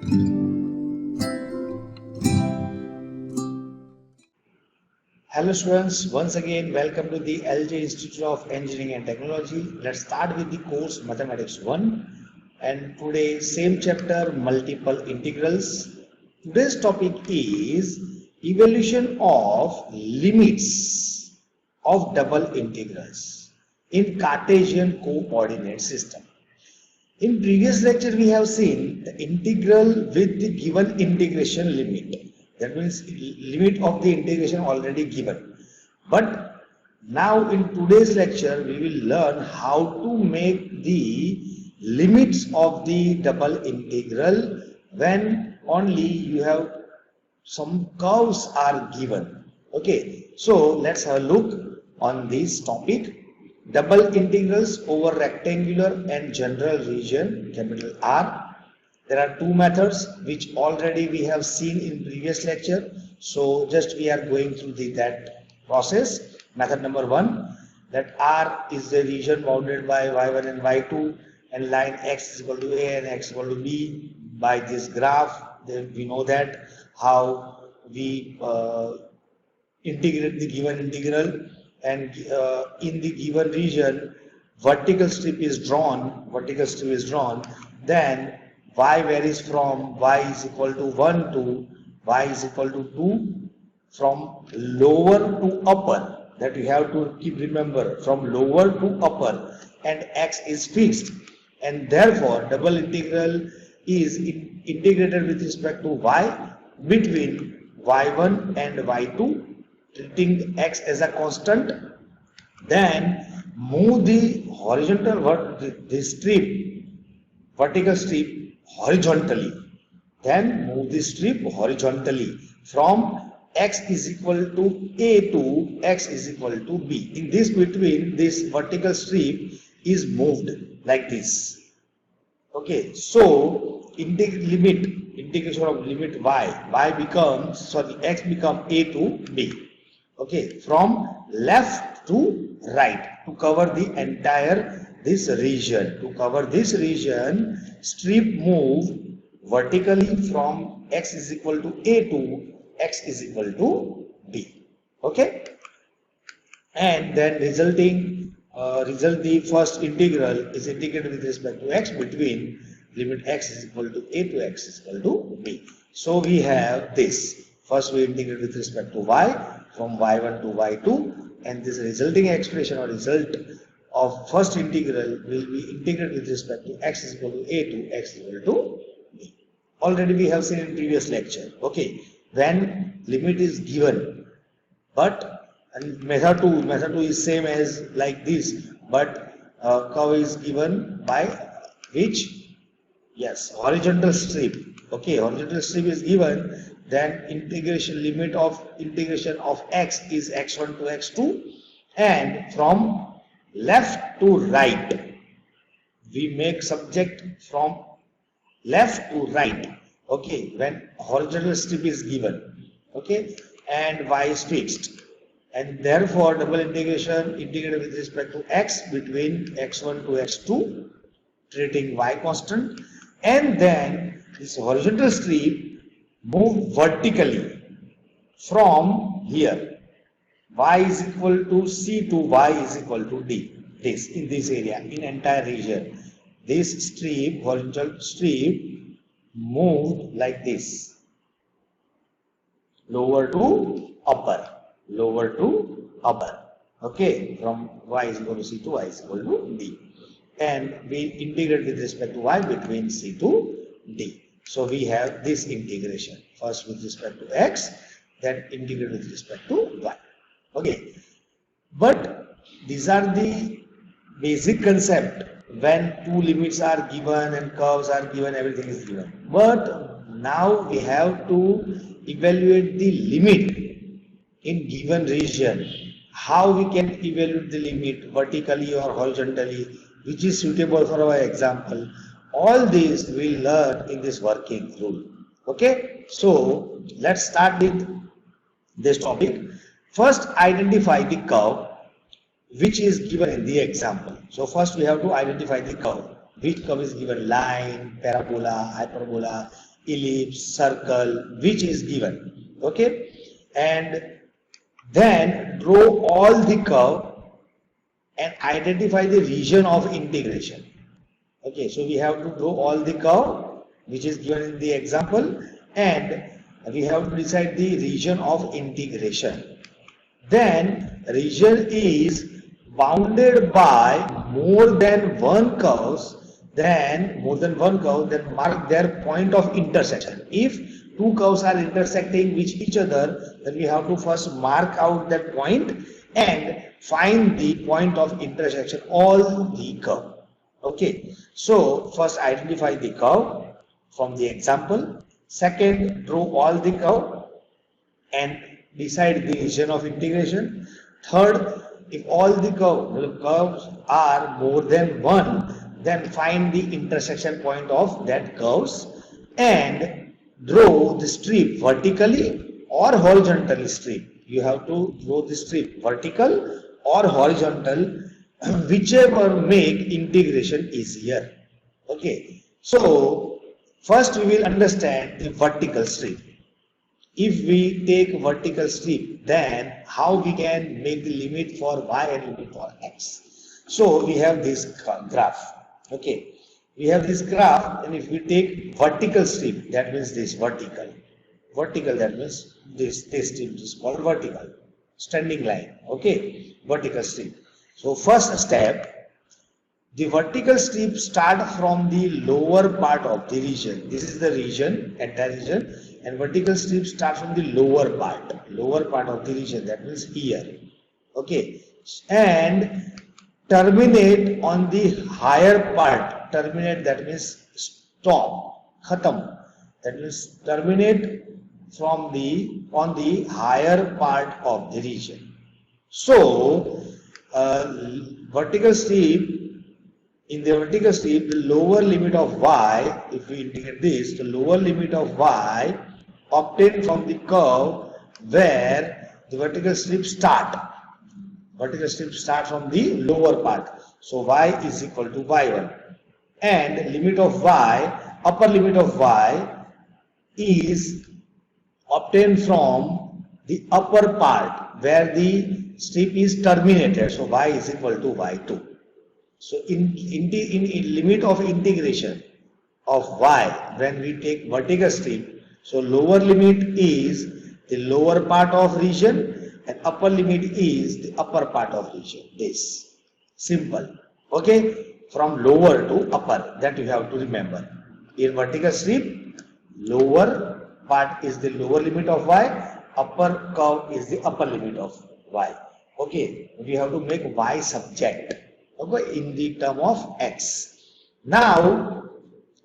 Hello students, once again welcome to the LJ Institute of Engineering and Technology. Let's start with the course Mathematics 1 and today same chapter multiple integrals. Today's topic is evaluation of limits of double integrals in Cartesian coordinate system. In previous lecture we have seen the integral with the given integration limit. That means limit of the integration already given. But now in today's lecture we will learn how to make the limits of the double integral when only you have some curves are given. Okay, so let's have a look on this topic. Double integrals over rectangular and general region, capital R. There are two methods which already we have seen in previous lecture. So just we are going through that process. Method number 1, that R is the region bounded by y1 and y2 and line x is equal to a and x is equal to b. By this graph, then we know that how we integrate the given integral, and in the given region vertical strip is drawn, then y varies from y is equal to 1 to y is equal to 2, from lower to upper, that we have to keep remember, from lower to upper, and x is fixed, and therefore double integral is integrated with respect to y between y1 and y2, treating x as a constant. Then move the vertical strip horizontally. Then move the strip horizontally from x is equal to a to x is equal to b. In this between, this vertical strip is moved like this. Okay, so integration of limit y becomes, x become a to b. Okay, from left to right to cover the entire this region. To cover this region, strip move vertically from x is equal to a to x is equal to b. Okay, and then the first integral is integrated with respect to x between limit x is equal to a to x is equal to b. So we have this. First we integrate with respect to y from y1 to y2, and this resulting expression or result of first integral will be integrated with respect to x is equal to a to x is equal to b. Already we have seen in previous lecture. Okay, when limit is given, but and method 2 is same as like this, but curve is given by which? Yes, horizontal strip. Okay, horizontal strip is given, then limit of integration of x is x1 to x2, and from left to right we make subject from left to right. Okay, when horizontal strip is given, okay, and y is fixed, and therefore double integration integrated with respect to x between x1 to x2, treating y constant, and then this horizontal strip move vertically from here y is equal to c to y is equal to d. This in this area, in entire region, this strip, horizontal strip, moved like this, lower to upper. Okay, from y is equal to c to y is equal to d, and we integrate with respect to y between c to d. So we have this integration, first with respect to x, then integrate with respect to y. Okay, but these are the basic concept when two limits are given and curves are given, everything is given. But now we have to evaluate the limit in given region. How we can evaluate the limit, vertically or horizontally, which is suitable for our example. All these we will learn in this working rule. Okay, so let's start with this topic. First, identify the curve which is given in the example. So first we have to identify the curve. Which curve is given? Line, parabola, hyperbola, ellipse, circle, which is given. Okay, and then draw all the curve and identify the region of integration. Okay, so we have to draw all the curve which is given in the example, and we have to decide the region of integration. Then region is bounded by more than one curves, then mark their point of intersection. If two curves are intersecting with each other, then we have to first mark out that point and find the point of intersection all the curve. Okay, so first identify the curve from the example. Second, draw all the curve and decide the region of integration. Third, if all the curves are more than one, then find the intersection point of that curves and draw the strip vertically or horizontally strip. You have to draw the strip vertical or horizontal, whichever make integration easier. Okay, so first we will understand the vertical strip. If we take vertical strip, then how we can make the limit for y and limit for x? So we have this graph. Okay, we have this graph, and if we take vertical strip, that means this vertical. Vertical, that means this strip is called vertical. Standing line. Okay, vertical strip. So first step, the vertical strip start from the lower part of the region. This is the region, entire region, and vertical strip start from the lower part of the region. That means here. Okay, and terminate on the higher part. Terminate, that means stop. Khatam. That means terminate from the on the higher part of the region. So vertical strip, in the vertical strip, the lower limit of y, if we integrate this, the lower limit of y obtained from the curve where the vertical strip start. Vertical strip start from the lower part. So y is equal to y1, and limit of y, upper limit of y is obtained from the upper part where the strip is terminated. So y is equal to y2. So in limit of integration of y, when we take vertical strip, so lower limit is the lower part of region and upper limit is the upper part of region. This simple. Okay, from lower to upper, that you have to remember. In vertical strip, lower part is the lower limit of y, upper curve is the upper limit of y. Okay, we have to make y subject, okay, in the term of x. Now,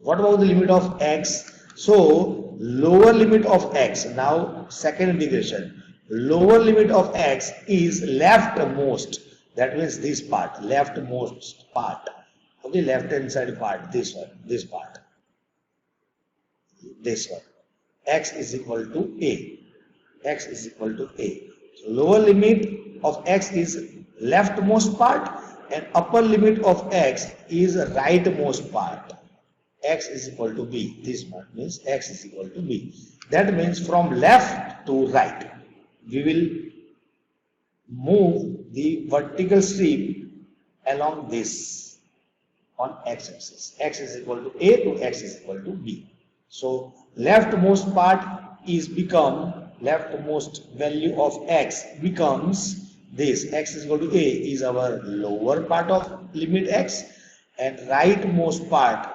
what about the limit of x? So, lower limit of x, now second integration, lower limit of x is leftmost, that means this part, leftmost part, okay, left hand side part, this one, this part, this one, x is equal to a, x is equal to a. So, lower limit of x is leftmost part and upper limit of x is rightmost part. X is equal to b. This part means x is equal to b. That means from left to right, we will move the vertical strip along this on x-axis. X is equal to a to x is equal to b. So leftmost part is become, leftmost value of x becomes this. X is equal to a is our lower part of limit x, and rightmost part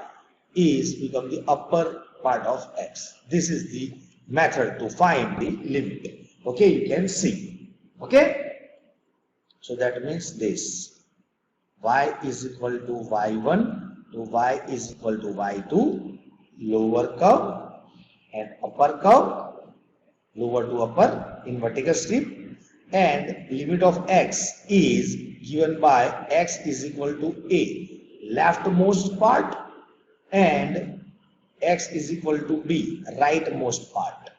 is become the upper part of x. This is the method to find the limit. Okay, you can see. Okay, so that means this y is equal to y1 to y is equal to y2, lower curve and upper curve, lower to upper in vertical strip, and limit of x is given by x is equal to a, leftmost part, and x is equal to b, rightmost part,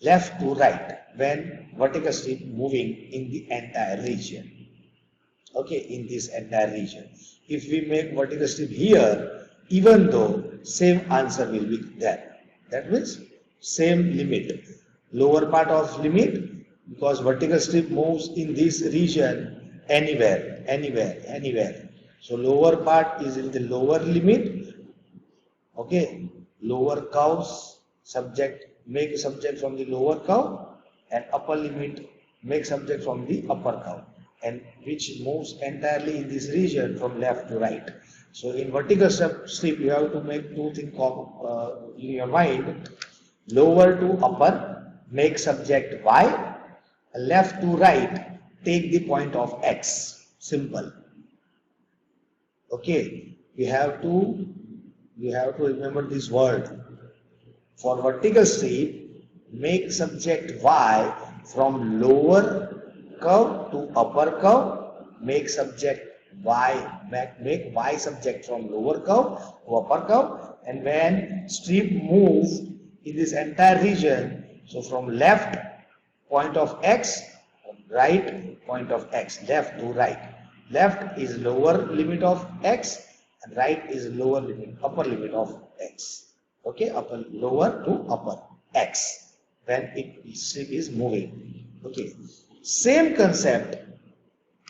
left to right when vertical strip moving in the entire region. Okay, in this entire region. If we make vertical strip here, even though same answer will be there. That means same limit. Lower part of limit, because vertical strip moves in this region anywhere. So lower part is in the lower limit. Okay, lower curves subject make subject from the lower curve, and upper limit make subject from the upper curve, and which moves entirely in this region from left to right. So in vertical strip you have to make two things in your mind. Lower to upper make subject y, left to right take the point of x. Simple. Okay, we have to remember this word. For vertical strip, make subject y from lower curve to upper curve, make subject y, make y subject from lower curve to upper curve, and when strip move in this entire region, so from left point of x, right point of x, left to right. Left is lower limit of x, and right is upper limit of x. Okay, lower to upper x when strip is moving. Okay, same concept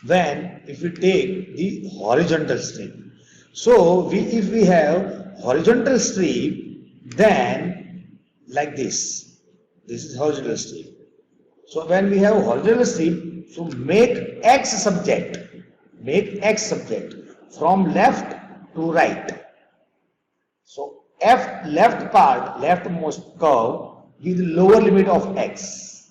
when if we take the horizontal strip. So if we have horizontal strip, then like this is horizontal strip. So when we have horizontal strip, so make x subject from left to right. So leftmost curve give the lower limit of x,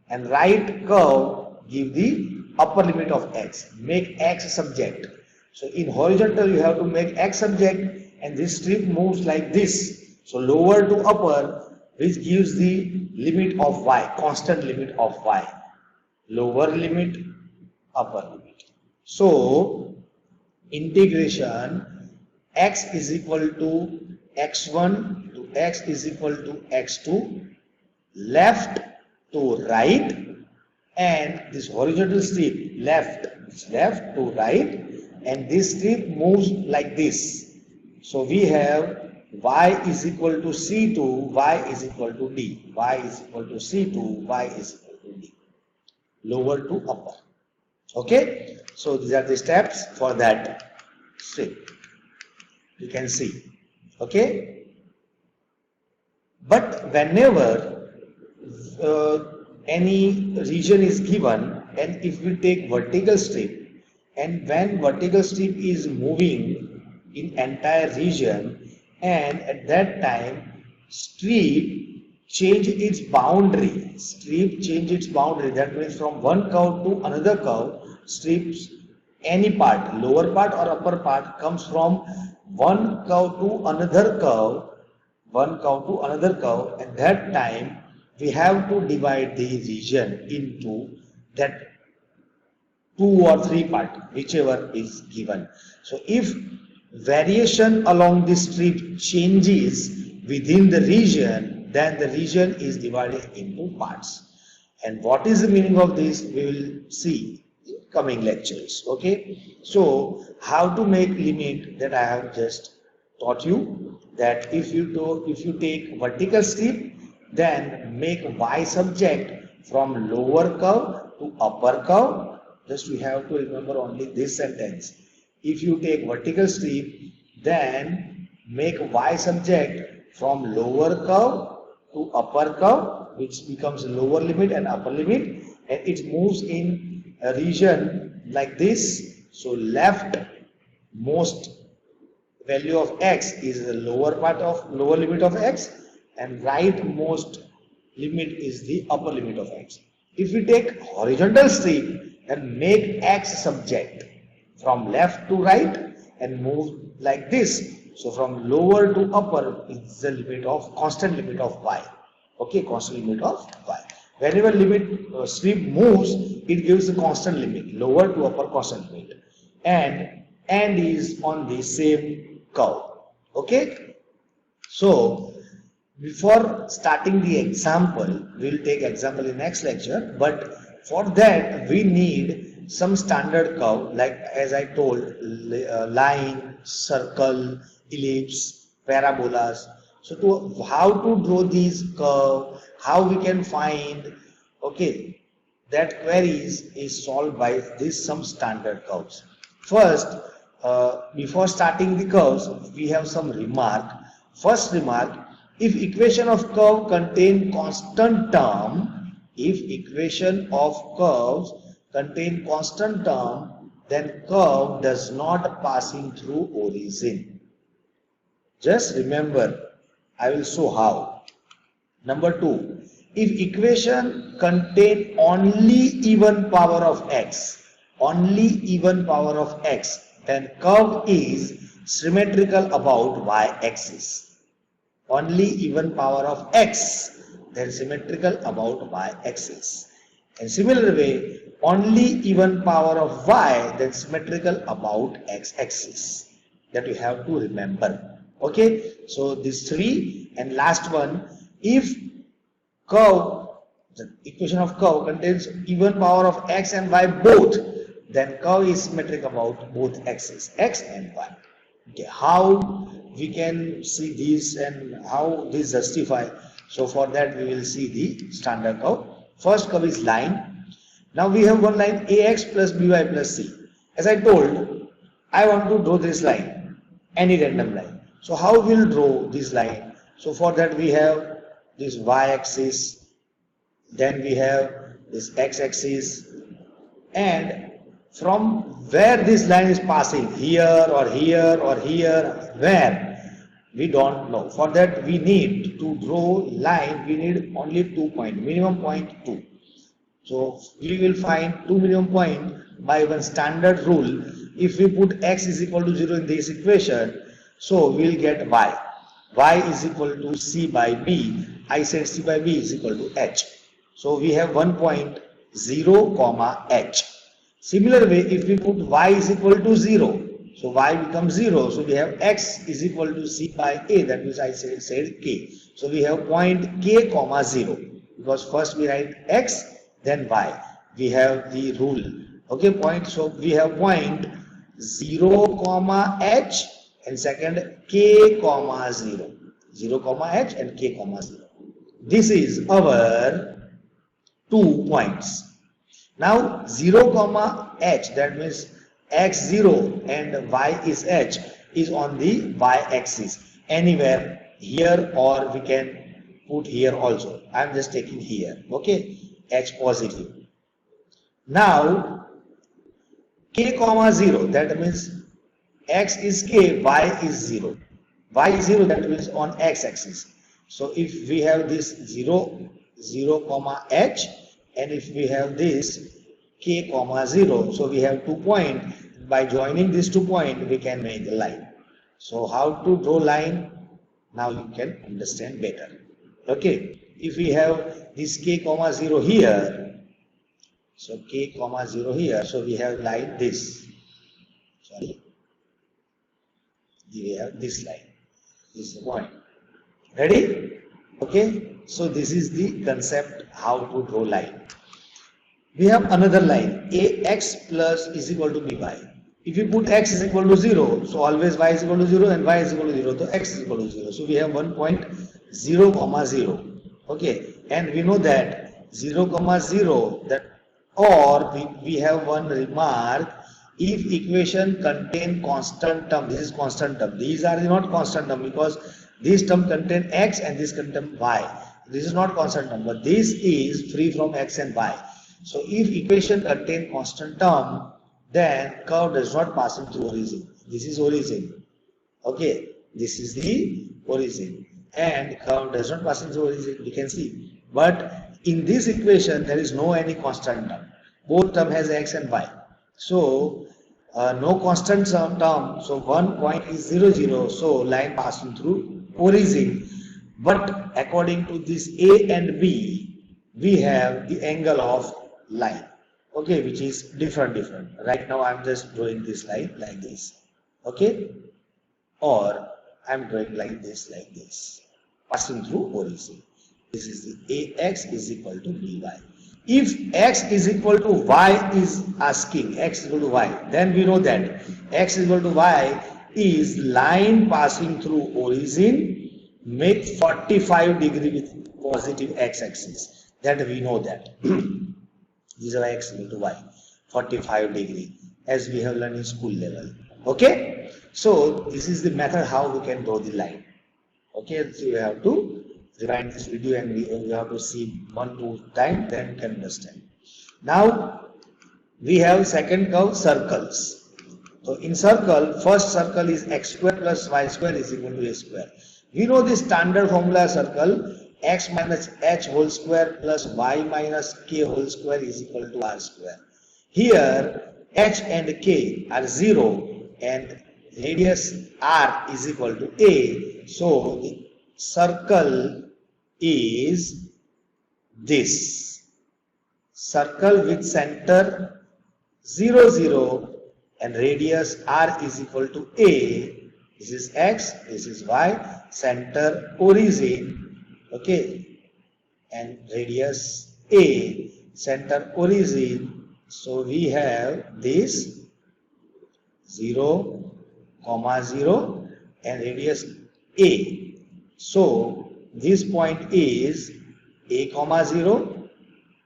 and right curve give the upper limit of x. Make x subject. So in horizontal you have to make x subject, and this strip moves like this. So lower to upper, which gives the limit of y, constant limit of y. Lower limit, upper limit. So integration x is equal to x1 to x is equal to x2, left to right, and this horizontal strip left to right, and this strip moves like this. So we have y is equal to c2, y is equal to d, y is equal to c2, y is equal to d, lower to upper. Okay, so these are the steps for that strip. You can see. Okay, but whenever any region is given, and if we take vertical strip, and when vertical strip is moving in entire region, and at that time strip change its boundary, that means from one curve to another curve, strips any part, lower part or upper part, comes from one curve to another curve, at that time we have to divide the region into that 2 or 3 part, whichever is given. So if variation along the strip changes within the region, then the region is divided into parts. And what is the meaning of this, we will see in coming lectures. Okay, so how to make limit, that I have just taught you, that if you take vertical strip, then make y subject from lower curve to upper curve. Just we have to remember only this sentence. If you take vertical strip, then make y subject from lower curve to upper curve, which becomes lower limit and upper limit, and it moves in a region like this. So left most value of x is the lower limit of x, and right most limit is the upper limit of x. If we take horizontal strip, then make x subject from left to right and move like this. So from lower to upper is the constant limit of y. Okay, constant limit of y. Whenever strip moves, it gives the constant limit, lower to upper constant limit, and is on the same curve. Okay, so before starting the example, we'll take example in next lecture, but for that we need some standard curve, like as I told, line, circle, ellipse, parabolas. So to how to draw these curve, how we can find, okay, that queries is solved by this some standard curves. First, before starting the curves, we have some remark. First remark, if equation of curve contain constant term, if equation of curves contain constant term, then curve does not passing through origin. Just remember, I will show how. Number 2, if equation contain only even power of x, only even power of x, then curve is symmetrical about y-axis. Only even power of x, then symmetrical about y-axis. And similar way, only even power of y, then symmetrical about x-axis. That you have to remember. Okay, so these three, and last one, if curve, the equation of curve contains even power of x and y both, then curve is symmetric about both axes, x and y. Okay, how we can see this and how this justify? So for that we will see the standard curve. First curve is line. Now we have one line ax plus by plus c. As I told, I want to draw this line, any random line. So how we'll draw this line? So for that we have this y-axis, then we have this x-axis, and from where this line is passing, here or here or here, where, we don't know. For that we need to draw line, we need only 2 points, minimum point 2. So we will find 2 minimum point by one standard rule. If we put x is equal to 0 in this equation, so we will get y. Y is equal to c by b. I said c by b is equal to h. So we have 1 point 0 comma h. Similar way, if we put y is equal to 0, so y becomes 0. So we have x is equal to c by a. That means I said k. So we have point k comma 0. Because first we write x, then y. We have the rule. Okay, point. So we have point 0 comma h. And second k comma 0, 0 comma h and k comma 0. This is our 2 points. Now 0 comma h, that means x0 and y is h, is on the y-axis. Anywhere here, or we can put here also. I am just taking here. Okay, h positive. Now k comma 0, that means x is k, y is 0. Y is 0, that means on x-axis. So if we have this 0, 0 comma h, and if we have this k comma 0, so we have 2 points. By joining these 2 points, we can make a line. So how to draw line? Now you can understand better. Okay, if we have this k comma 0 here, so k comma 0 here, so we have line this. Sorry. We have this line. This is the point. Ready? Okay. So this is the concept how to draw line. We have another line ax plus is equal to by. If you put x is equal to 0, so always y is equal to 0 and y is equal to 0, so x is equal to 0. So we have 1 point 0 comma 0. Okay. And we know that 0 comma 0, that, or we have one remark. If equation contain constant term, this is constant term. These are not constant term because this term contain x and this contain y. This is not constant term, but this is free from x and y. So if equation contain constant term, then curve does not pass through origin. This is origin. Okay, this is the origin, and curve does not pass through origin. We can see, but in this equation there is no any constant term. Both term has x and y. So no constant term, so 1 point is 0, 0, so line passing through origin. But according to this A and B, we have the angle of line, okay, which is different. Right now I am just drawing this line like this, okay, or I am drawing like this, passing through origin. This is the AX is equal to BY. If x is equal to y is asking, x is equal to y, then we know that x is equal to y is line passing through origin make 45 degree with positive x-axis. That we know that. This is x equal to y, 45 degree, as we have learned in school level. Okay, so this is the method how we can draw the line. Okay, so you have to rewind this video and you have to see 1-2 times, then you can understand. Now we have second curve, circles. So in circle, first circle is x square plus y square is equal to a square. We know the standard formula circle, x minus h whole square plus y minus k whole square is equal to r square. Here h and k are 0 and radius r is equal to a. So the circle is this. Circle with center 0, 0 and radius r is equal to a. This is x, this is y, center origin, okay, and radius a, center origin. So we have this 0, 0 and radius a. So this point is a, 0.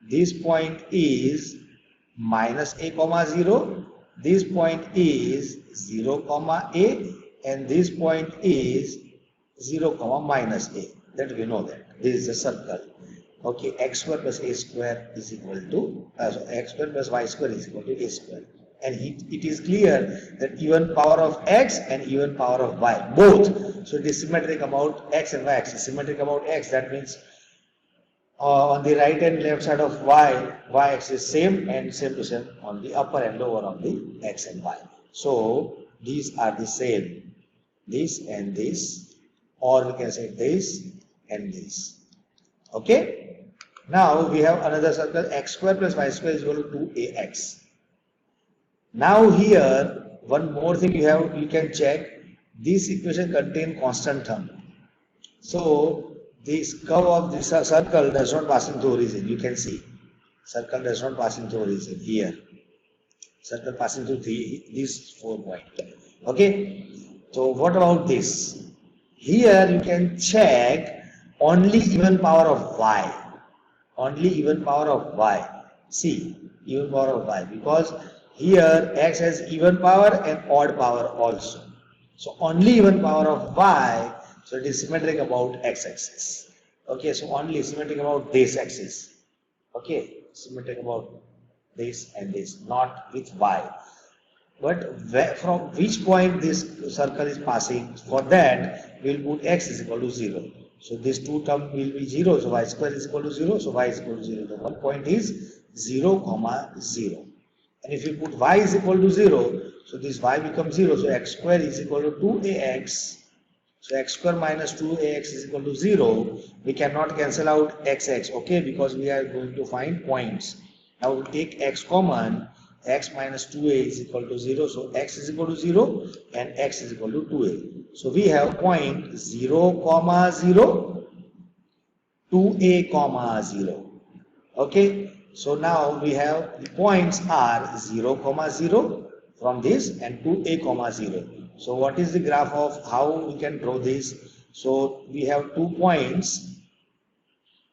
This point is minus a, 0. This point is 0, a, and this point is 0, minus a. That we know that. This is a circle. Okay, x square plus a square is equal to, so x square plus y square is equal to a square. And it is clear that even power of x and even power of y, both. So it is symmetric about x and y axis. Symmetric about x, that means on the right and left side of y axis same and same to same on the upper and lower of the x and y. So these are the same, this and this, or we can say this and this. Okay. Now we have another circle, x square plus y square is equal to 2ax. Now here one more thing you can check. This equation contains constant term. So this curve of this circle does not pass into origin. You can see circle does not pass into origin here. Circle passing through these 4 points. Okay. So what about this? Here you can check only even power of y. Only even power of y. See, even power of y, because here x has even power and odd power also. So only even power of y. So it is symmetric about x-axis. Okay, so only symmetric about this axis. Okay, symmetric about this and this, not with y. But from which point this circle is passing, for that we will put x is equal to 0. So this two term will be 0, so y square is equal to 0, so y is equal to 0. The one point is 0, 0. And if you put y is equal to 0, so this y becomes 0, so x square is equal to 2ax. So x square minus 2ax is equal to 0. We cannot cancel out x, okay, because we are going to find points. Now we take x common, x minus 2a is equal to 0, so x is equal to 0 and x is equal to 2a. So we have point 0, 0, 2a, 0. Okay, so now we have the points are 0, 0 from this and 2a, 0. So what is the graph of how we can draw this? So we have 2 points,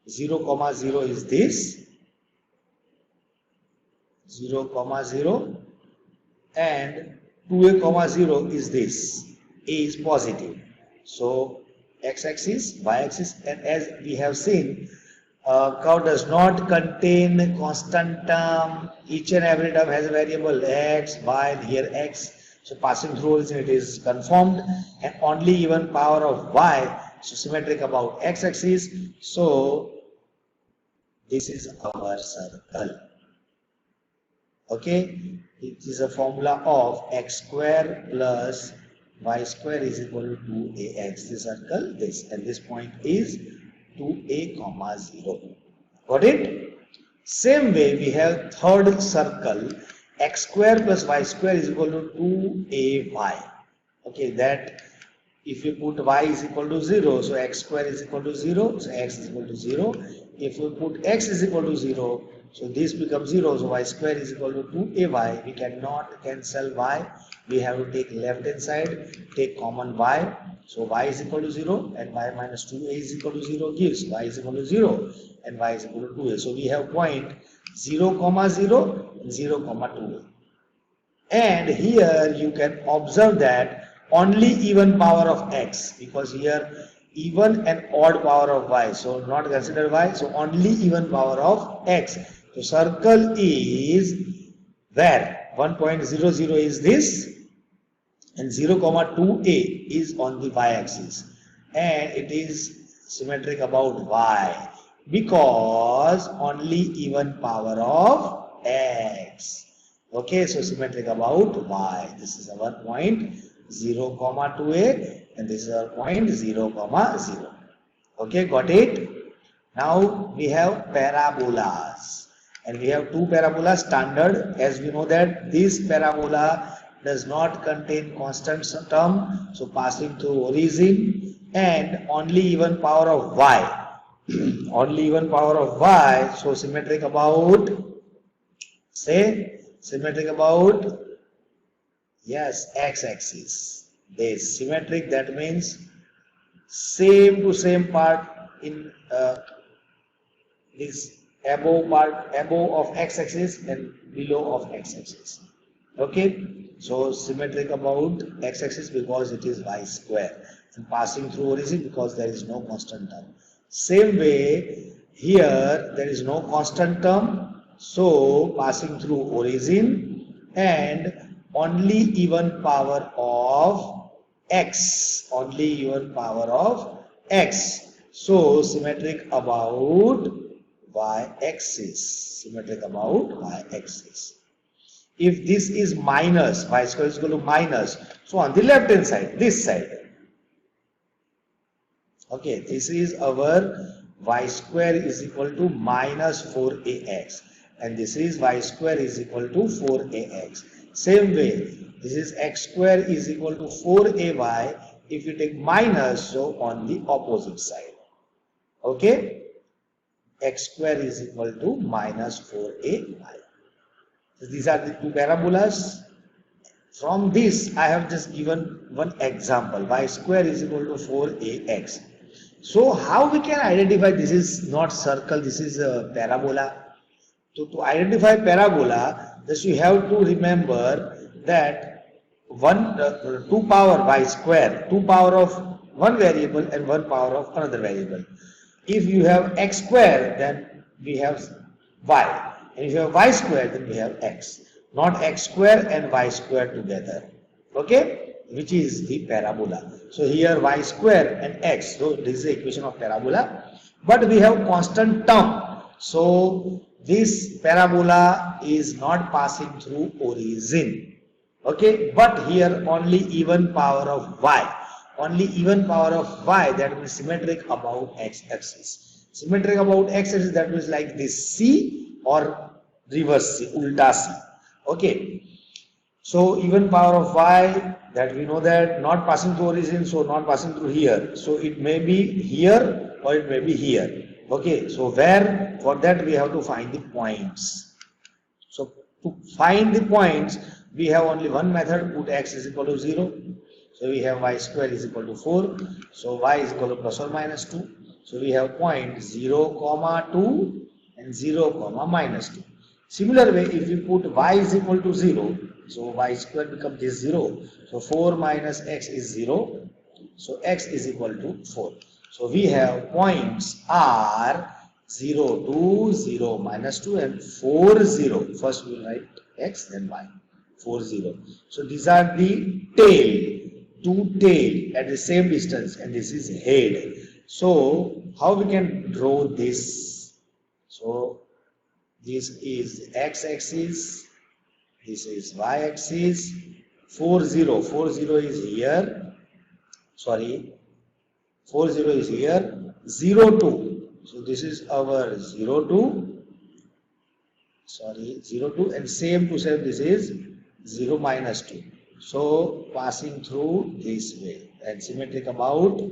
0, 0 is this, 0, 0 and 2a, 0 is this. A is positive. So x-axis, y-axis, and as we have seen, curve does not contain constant term. Each and every term has a variable x, y, and here x. So passing through origin it is conformed, and only even power of y, so symmetric about x-axis. So this is our circle. Okay, it is a formula of x square plus y square is equal to 2ax. This circle, this, and this point is 2a, 0. Got it? Same way we have third circle, x square plus y square is equal to 2ay. Okay, that if you put y is equal to 0, so x square is equal to 0, so x is equal to 0. If you put x is equal to 0, So this becomes 0. So y square is equal to 2ay. We cannot cancel y. We have to take left hand side, take common y. So y is equal to 0 and y minus 2a is equal to 0 gives y is equal to 0 and y is equal to 2a. So we have point 0 comma 0 and 0 comma 2a. And here you can observe that only even power of x, because here even and odd power of y, so not consider y, so only even power of x. So circle is where 1.00 is this and 0 comma 2a is on the y axis, and it is symmetric about y because only even power of x. Okay, so symmetric about y. This is our point 0 comma 2a and this is our point 0 comma 0. Okay, got it? Now we have parabolas, and we have two parabolas standard. As we know that this parabola does not contain constant term, so passing through origin, and only even power of y. Only even power of y, so symmetric about, say, symmetric about, yes, x-axis. This symmetric, that means same to same part in this above of x-axis and below of x-axis. Okay, so symmetric about x-axis because it is y square, and passing through origin because there is no constant term. Same way here there is no constant term, so passing through origin and only even power of x, only even power of x. So symmetric about y-axis, symmetric about y-axis. If this is minus, y square is equal to minus, so on the left hand side, this side, okay, this is our y square is equal to minus 4ax, and this is y square is equal to 4ax. Same way, this is x square is equal to 4ay if you take minus, so on the opposite side. Okay, x square is equal to minus 4ay. So these are the two parabolas. From this I have just given one example, y square is equal to 4ax. So how we can identify this is not circle, this is a parabola? So to identify parabola, thus you have to remember that two power y square, two power of one variable and one power of another variable. If you have x square, then we have y, and if you have y square, then we have x, not x square and y square together. Okay, which is the parabola. So here y square and x, so this is the equation of parabola, but we have constant term, so this parabola is not passing through origin. Okay, but here only even power of y, only even power of y, that means symmetric about x-axis. Symmetric about x-axis, that means like this C or reverse C, ulta C. Okay, so even power of y, that we know that not passing through origin, so not passing through here, so it may be here or it may be here. Okay, so where, for that we have to find the points. So to find the points, we have only one method, put x is equal to 0. So we have y square is equal to 4. So y is equal to plus or minus 2. So we have point 0 comma 2 and 0 comma minus 2. Similar way, if we put y is equal to 0, so y square becomes this 0. So 4 minus x is 0. So x is equal to 4. So we have points are 0, 2, 0, minus 2 and 4, 0. First we will write x, then y. 4, 0. So these are the tail, two tail at the same distance, and this is head. So how we can draw this? So this is x-axis, this is y-axis, 4, 0. 4, 0 is here. Sorry. 4, 0 is here, 0, 2. So this is our 0, 2. Sorry, 0, 2, and same to same, this is 0, minus 2. So passing through this way, and symmetric about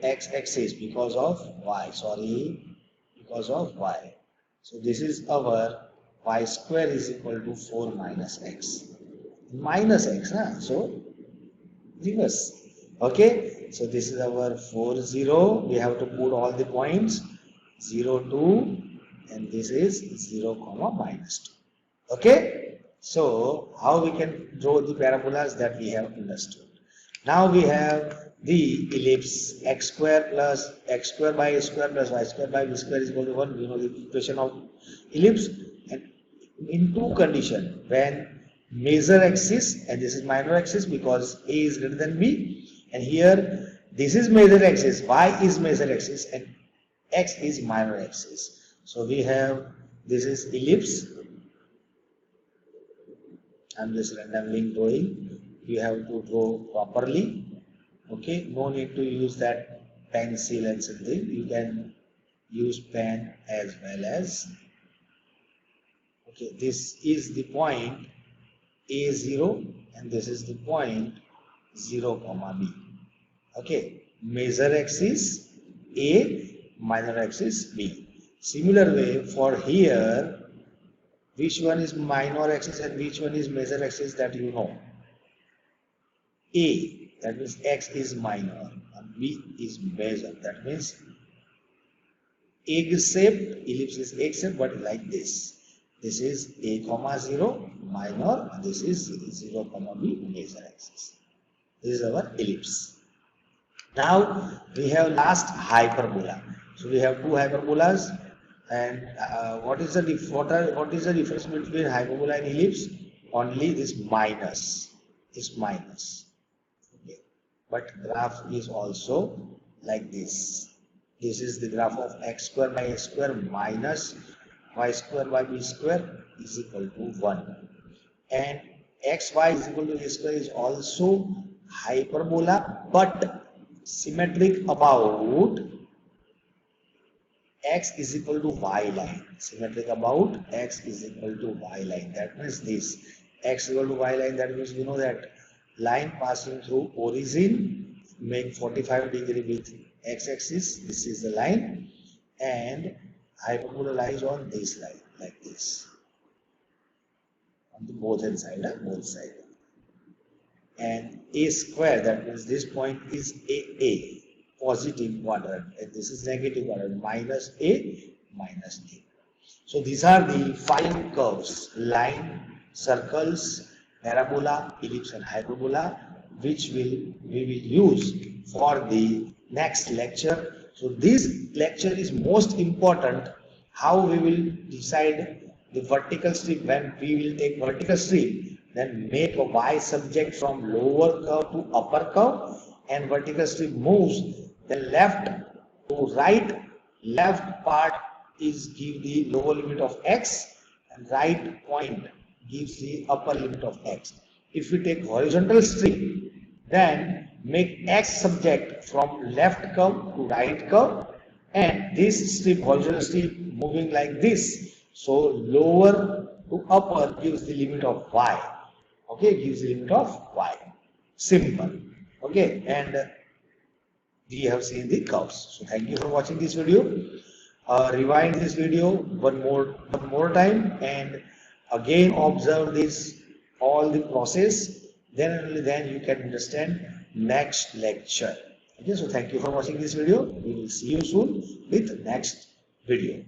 x-axis because of y. Sorry, because of y. So this is our y square is equal to 4 minus x. Minus x, huh? So reverse. Okay, so this is our 4 0. We have to put all the points 0 2, and this is 0 comma minus 2. Okay, so how we can draw the parabolas, that we have understood. Now we have the ellipse x square plus x square by a square plus y square by b square is equal to 1. We know the equation of ellipse, and in two condition, when major axis, and this is minor axis because a is greater than b, and here this is major axis, y is major axis, and x is minor axis. So we have, this is ellipse. I'm just randomly drawing. You have to draw properly. Okay, no need to use that pencil and something. You can use pen as well as. Okay, this is the point A0, and this is the point 0 comma B. Okay, major axis A, minor axis B. Similar way for here, which one is minor axis and which one is major axis, that you know. A, that means x is minor, and B is major. That means egg-shaped, ellipse is egg-shaped, but like this. This is a comma 0 minor, and this is 0 comma b major axis. This is our ellipse. Now we have last hyperbola. So we have two hyperbolas, and what is the difference between hyperbola and ellipse? Only this minus. This minus. Okay. But graph is also like this. This is the graph of x square by x square minus y square by b square is equal to 1, and xy is equal to a square is also hyperbola, but symmetric about x is equal to y line. Symmetric about x is equal to y line. That means this x is equal to y line. That means we know that line passing through origin make 45 degree with x-axis. This is the line, and hyperbola lies on this line, like this, on the both hand side, both side. And a square, that means this point is a positive quadrant, and this is negative quadrant, minus a minus a. So these are the 5 curves: line, circles, parabola, ellipse, and hyperbola, which we will use for the next lecture. So this lecture is most important. How we will decide the vertical strip. When we will take vertical strip, then make a y subject from lower curve to upper curve, and vertical strip moves then left to right. Left part is give the lower limit of x, and right point gives the upper limit of x. If we take horizontal strip, then make x subject from left curve to right curve, and this strip, horizontal strip, moving like this. So lower to upper gives the limit of y. Okay, gives the limit of y. Simple. Okay, and we have seen the curves. So thank you for watching this video. Rewind this video one more time, and again observe this all the process. Then and only then you can understand next lecture. Okay, so thank you for watching this video. We will see you soon with next video.